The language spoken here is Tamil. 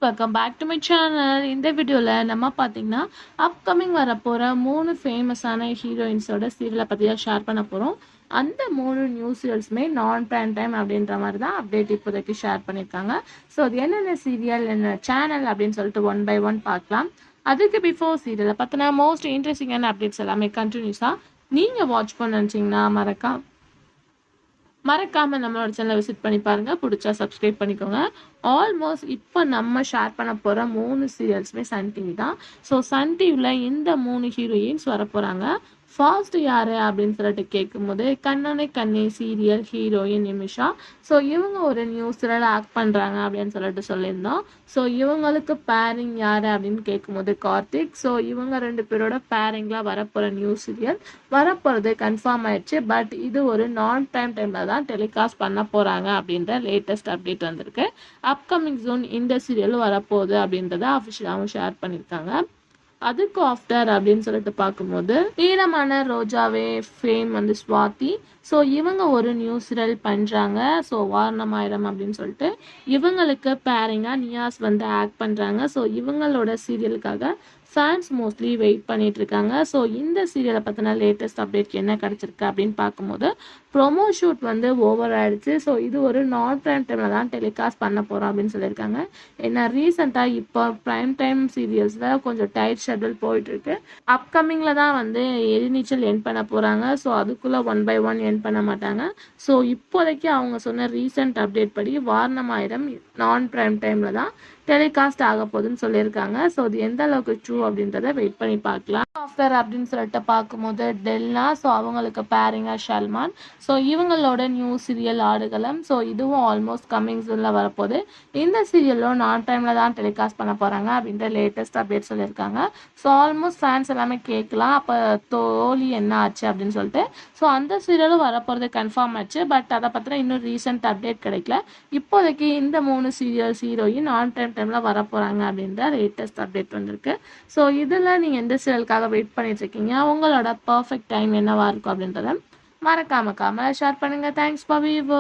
Welcome back to my channel. இந்த வீடியோவில் நம்ம பார்த்தீங்கன்னா அப்கமிங் வரப்போகிற 3 ஃபேமஸான ஹீரோயின்ஸோட சீரியலை பற்றி தான் ஷேர் பண்ண போகிறோம். அந்த 3 நியூ சீரியல்ஸுமே நான் பிரைம் டைம் அப்படின்ற மாதிரி தான் அப்டேட் இப்போதைக்கு ஷேர் பண்ணியிருக்காங்க. ஸோ அது என்னென்ன சீரியல் என்ன சேனல் அப்படின்னு சொல்லிட்டு ஒன் பை ஒன் பார்க்கலாம். அதுக்கு பிஃபோர் சீரியலை பார்த்தினா மோஸ்ட் இன்ட்ரெஸ்டிங்கான அப்டேட்ஸ் எல்லாமே கண்டினியூஸாக நீங்கள் வாட்ச் பண்ண நினச்சிங்கன்னா மறக்காமல் நம்மளோட சேனலை விசிட் பண்ணி பாருங்கள். பிடிச்சா சப்ஸ்கிரைப் பண்ணிக்கோங்க. ஆல்மோஸ்ட் இப்போ நம்ம ஷேர் பண்ண போகிற 3 சீரியல்ஸுமே சன் டிவி தான். ஸோ சன் டிவியில் இந்த 3 ஹீரோயின்ஸ் வர போகிறாங்க. ஃபர்ஸ்ட் யார் அப்படின்னு சொல்லிட்டு கேட்கும்போது கண்ணனை கண்ணே சீரியல் ஹீரோயின் நிமிஷா. ஸோ இவங்க ஒரு நியூ சீரியல் ஆக்ட் பண்ணுறாங்க அப்படின்னு சொல்லிட்டு சொல்லியிருந்தோம். ஸோ இவங்களுக்கு பேரிங் யார் அப்படின்னு கேட்கும்போது கார்த்திக். ஸோ இவங்க 2 பேரோட பேரிங்லாம் வரப்போகிற நியூ சீரியல் வரப்போகிறது கன்ஃபார்ம் ஆயிடுச்சு. பட் இது ஒரு நான் டைம் டைமில் தான் டெலிகாஸ்ட் பண்ண போகிறாங்க அப்படின்ற லேட்டஸ்ட் அப்டேட் வந்திருக்கு. அப்கமிங் ஜூன் இந்த சீரியல் வரப்போகுது அப்படின்றத அஃபிஷியலாகவும் ஷேர் பண்ணியிருக்காங்க. அதுக்கு ஆஃப்டர் அப்படின்னு சொல்லிட்டு பார்க்கும்போது ஈரமான ரோஜாவே ஃபேம் வந்து ஸ்வாதி. ஸோ இவங்க ஒரு நியூ சீரியல் பண்ணுறாங்க. ஸோ வாரணமாயிரம் அப்படின்னு சொல்லிட்டு இவங்களுக்கு பேரிங்காக நியாஸ் வந்து ஆக்ட் பண்ணுறாங்க. ஸோ இவங்களோட சீரியலுக்காக ஃபேன்ஸ் மோஸ்ட்லி வெயிட் பண்ணிட்டு இருக்காங்க. ஸோ இந்த சீரியலை பற்றின லேட்டஸ்ட் அப்டேட் என்ன கிடச்சிருக்கு அப்படின்னு பார்க்கும்போது ப்ரொமோ ஷூட் வந்து ஓவர் ஆயிடுச்சு. ஸோ இது ஒரு நான் ப்ரைம் டைமில் தான் டெலிகாஸ்ட் பண்ண போகிறோம் அப்படின்னு சொல்லியிருக்காங்க. ஏன்னா ரீசெண்டாக இப்போ ப்ரைம் டைம் சீரியல்ஸில் கொஞ்சம் டைட் ஷெட்யூல் போயிட்டுருக்கு. அப்கமிங்கில் தான் வந்து எரிநீச்சல் என் பண்ண போகிறாங்க. ஸோ அதுக்குள்ளே ஒன் பை ஒன் என் பண்ண மாட்டாங்க. ஸோ இப்போதைக்கு அவங்க சொன்ன ரீசெண்ட் அப்டேட் படி வாரணமாயிரம் நான் ப்ரைம் டைமில் தான் டெலிகாஸ்ட் ஆக போகுதுன்னு சொல்லியிருக்காங்க. ஸோ அது எந்த அளவுக்கு ட்ரூ அப்படின்றத வெயிட் பண்ணி பார்க்கலாம். ஆஃப்டர் அப்படின்னு சொல்லிட்டு பார்க்கும்போது டெல்னா. ஸோ அவங்களுக்கு பேரிங்காக ஷல்மான். ஸோ இவங்களோட நியூ சீரியல் ஆடுகளம். ஸோ இதுவும் ஆல்மோஸ்ட் கம்மிங் சூனில் வரப்போகுது. இந்த சீரியலும் நான் டைமில் தான் டெலிகாஸ்ட் பண்ண போகிறாங்க அப்படின்ற லேட்டஸ்ட் அப்டேட் சொல்லியிருக்காங்க. ஸோ ஆல்மோஸ்ட் ஃபேன்ஸ் எல்லாமே கேட்கலாம் அப்போ தோழி என்ன ஆச்சு அப்படின்னு சொல்லிட்டு. ஸோ அந்த சீரியலும் வரப்போகிறது கன்ஃபார்ம் ஆச்சு. பட் அதை பற்றின இன்னும் ரீசெண்ட் அப்டேட் கிடைக்கல. இப்போதைக்கு இந்த 3 சீரியல்ஸ் ஹீரோயின் ஆன் டைமில் வரப்போகிறாங்க அப்படின்ற லேட்டஸ்ட் அப்டேட் வந்திருக்கு. ஸோ இதில் நீங்கள் எந்த சீரியலுக்காக வெயிட் பண்ணிட்டு இருக்கீங்க, உங்களோட பர்ஃபெக்ட் டைம் என்னவா இருக்கும் அப்படின்றத மறக்காம ஷேர் பண்ணுங்க. Thanks for view.